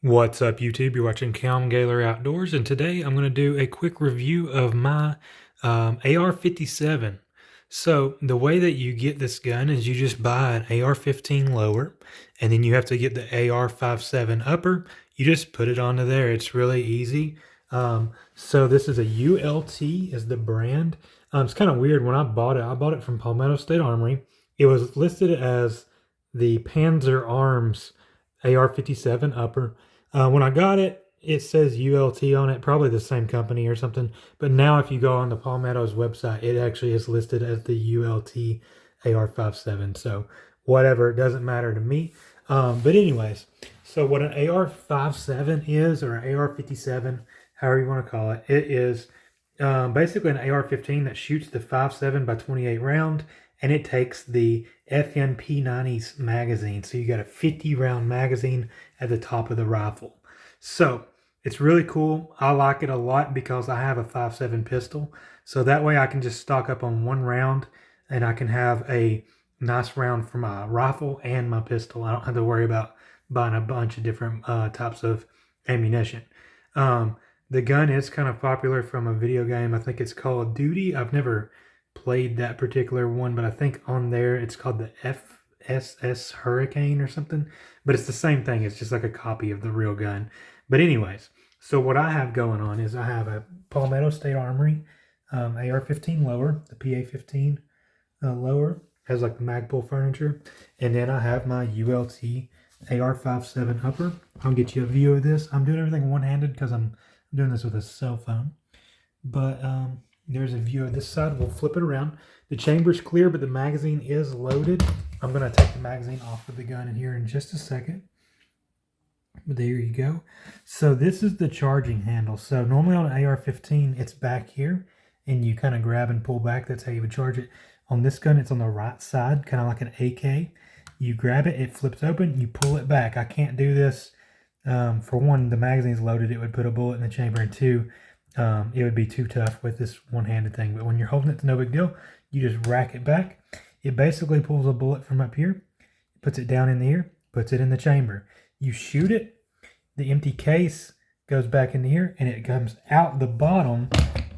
What's up, YouTube? You're watching Calm Galer Outdoors, and today I'm going to do a quick review of my AR57. So the way that you get this gun is you just buy an AR15 lower, and then you have to get the AR57 upper. You just put it onto there. It's really easy. So this is a ULT is the brand. It's kind of weird. When I bought it from Palmetto State Armory. It was listed as the Panzer Arms AR57 upper. When I got it, it says ULT on it, probably the same company or something. But now if you go on the Palmetto's website, it actually is listed as the ULT AR57. So whatever, it doesn't matter to me. But anyways, so what an AR57 is, or an AR57, however you want to call it, it is basically an AR-15 that shoots the 5.7 by 28 round, and it takes the FNP90's magazine. So you got a 50 round magazine at the top of the rifle. So it's really cool. I like it a lot because I have a 5.7 pistol. So that way I can just stock up on one round and I can have a nice round for my rifle and my pistol. I don't have to worry about buying a bunch of different types of ammunition. The gun is kind of popular from a video game. I think it's Call of Duty. I've never played that particular one, but I think on there it's called the FSS Hurricane or something. But it's the same thing. It's just like a copy of the real gun. But anyways, so what I have going on is I have a Palmetto State Armory AR-15 lower, the PA-15 lower. Has like Magpul furniture. And then I have my ULT AR-57 upper. I'll get you a view of this. I'm doing everything one-handed because I'm doing this with a cell phone. But there's a view of this side. We'll flip it around. The chamber's clear, but the magazine is loaded. I'm going to take the magazine off of the gun in here in just a second. But there you go. So this is the charging handle. So normally on an AR-15, it's back here, and you kind of grab and pull back. That's how you would charge it. On this gun, it's on the right side, kind of like an AK. You grab it, it flips open, you pull it back. I can't do this. For one, the magazine's loaded, it would put a bullet in the chamber, and two, it would be too tough with this one-handed thing. But when you're holding it, it's no big deal. You just rack it back. It basically pulls a bullet from up here, puts it down in the ear, puts it in the chamber. You shoot it, the empty case goes back in here, and it comes out the bottom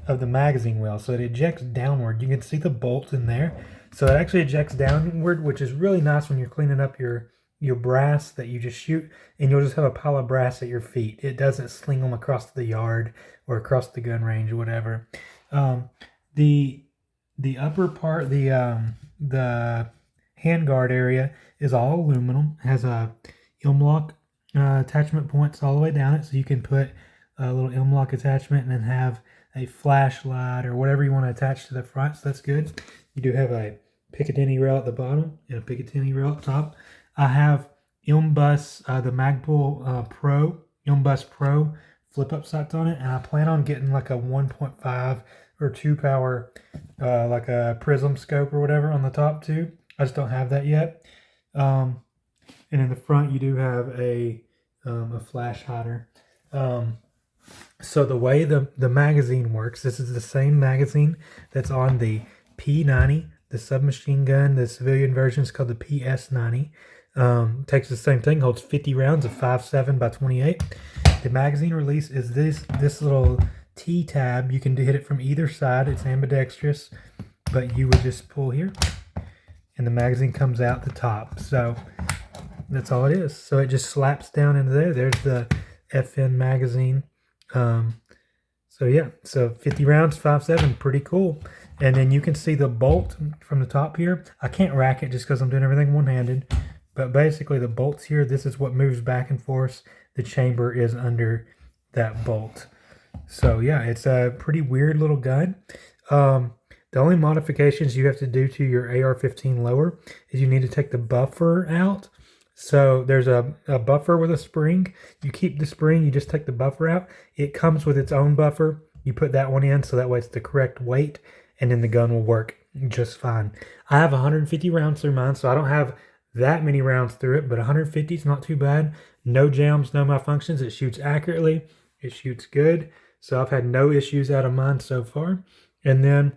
of the magazine well. So it ejects downward. You can see the bolt in there. So it actually ejects downward, which is really nice when you're cleaning up your brass that you just shoot, and you'll just have a pile of brass at your feet. It doesn't sling them across the yard or across the gun range or whatever. The upper part, the handguard area is all aluminum. It has a M-LOK attachment points all the way down it, so you can put a little M-LOK attachment and then have a flashlight or whatever you want to attach to the front, so that's good. You do have a Picatinny rail at the bottom and a Picatinny rail at the top. I have MBus, the Magpul Pro, MBus Pro flip-up sights on it, and I plan on getting like a 1.5 or 2 power, like a prism scope or whatever on the top too. I just don't have that yet. And in the front, you do have a flash hider. So the way the magazine works, this is the same magazine that's on the P90, the submachine gun. The civilian version is called the PS90. Takes the same thing, holds 50 rounds of 5.7 by 28. The magazine release is this little T-tab. You can hit it from either side. It's ambidextrous, but you would just pull here, and the magazine comes out the top. So that's all it is. So it just slaps down into there. There's the FN magazine. So yeah, so 50 rounds, 5.7, pretty cool. And then you can see the bolt from the top here. I can't rack it just because I'm doing everything one-handed. But basically the bolts here, this is what moves back and forth. The chamber is under that bolt. So yeah, it's a pretty weird little gun. The only modifications you have to do to your AR-15 lower is you need to take the buffer out. So there's a buffer with a spring. You keep the spring, you just take the buffer out. It comes with its own buffer. You put that one in so that way it's the correct weight, and then the gun will work just fine. I have 150 rounds through mine, so I don't have that many rounds through it, but 150 is not too bad. No jams, no malfunctions. It shoots accurately. It shoots good. So I've had no issues out of mine so far. And then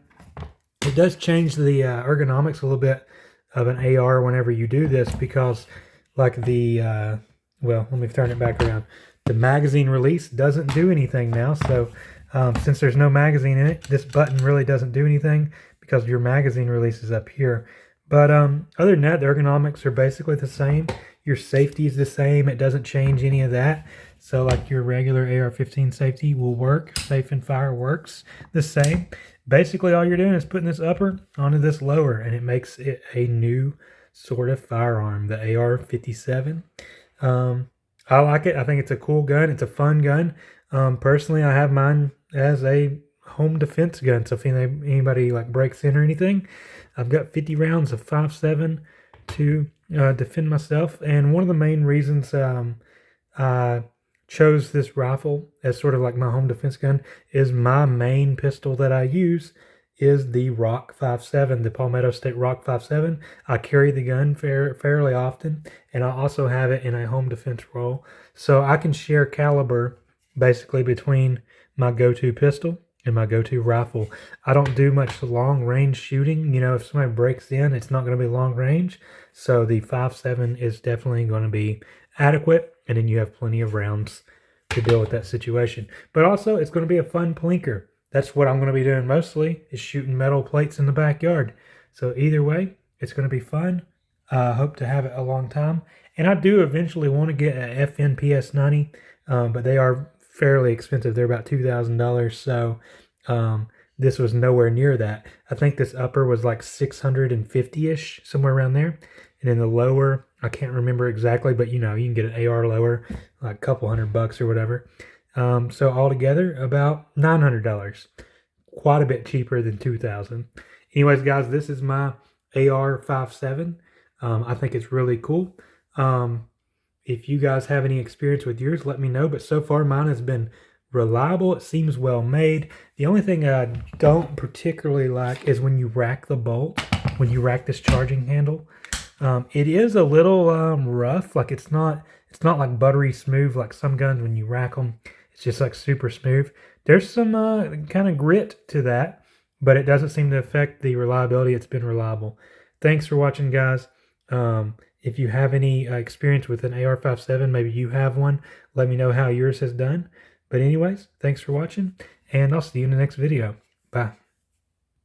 it does change the ergonomics a little bit of an AR whenever you do this, because like the well, let me turn it back around. The magazine release doesn't do anything now. So since there's no magazine in it, this button really doesn't do anything because your magazine release is up here. But other than that, the ergonomics are basically the same. Your safety is the same. It doesn't change any of that. So like your regular AR-15 safety will work. Safe and Fire works the same. Basically all you're doing is putting this upper onto this lower, and it makes it a new sort of firearm, the AR-57. I like it. I think it's a cool gun. It's a fun gun. Personally, I have mine as a home defense gun. So if anybody like breaks in or anything, I've got 50 rounds of 5.7 to defend myself. And one of the main reasons I chose this rifle as sort of like my home defense gun is my main pistol that I use is the Rock 5.7, the Palmetto State Rock 5.7. I carry the gun fairly often, and I also have it in a home defense role. So I can share caliber basically between my go-to pistol and my go-to rifle. I don't do much long range shooting. You know, if somebody breaks in, it's not going to be long range. So the 5.7 is definitely going to be adequate, and then you have plenty of rounds to deal with that situation. But also, it's going to be a fun plinker. That's what I'm going to be doing mostly, is shooting metal plates in the backyard. So either way, it's going to be fun. I hope to have it a long time. And I do eventually want to get an FNPS 90, but they are fairly expensive. They're about $2,000. So this was nowhere near that. I think this upper was like 650-ish, somewhere around there. And then the lower, I can't remember exactly, but you know, you can get an AR lower, like a couple $100 or whatever. So altogether, about $900, quite a bit cheaper than $2,000. Anyways, guys, this is my AR57. I think it's really cool. If you guys have any experience with yours, let me know. But so far, mine has been reliable. It seems well made. The only thing I don't particularly like is when you rack the bolt, when you rack this charging handle. It is a little rough. Like it's not like buttery smooth like some guns when you rack them. It's just like super smooth. There's some kind of grit to that, but it doesn't seem to affect the reliability. It's been reliable. Thanks for watching, guys. If you have any experience with an AR-57, maybe you have one, let me know how yours has done. But anyways, thanks for watching, and I'll see you in the next video. Bye.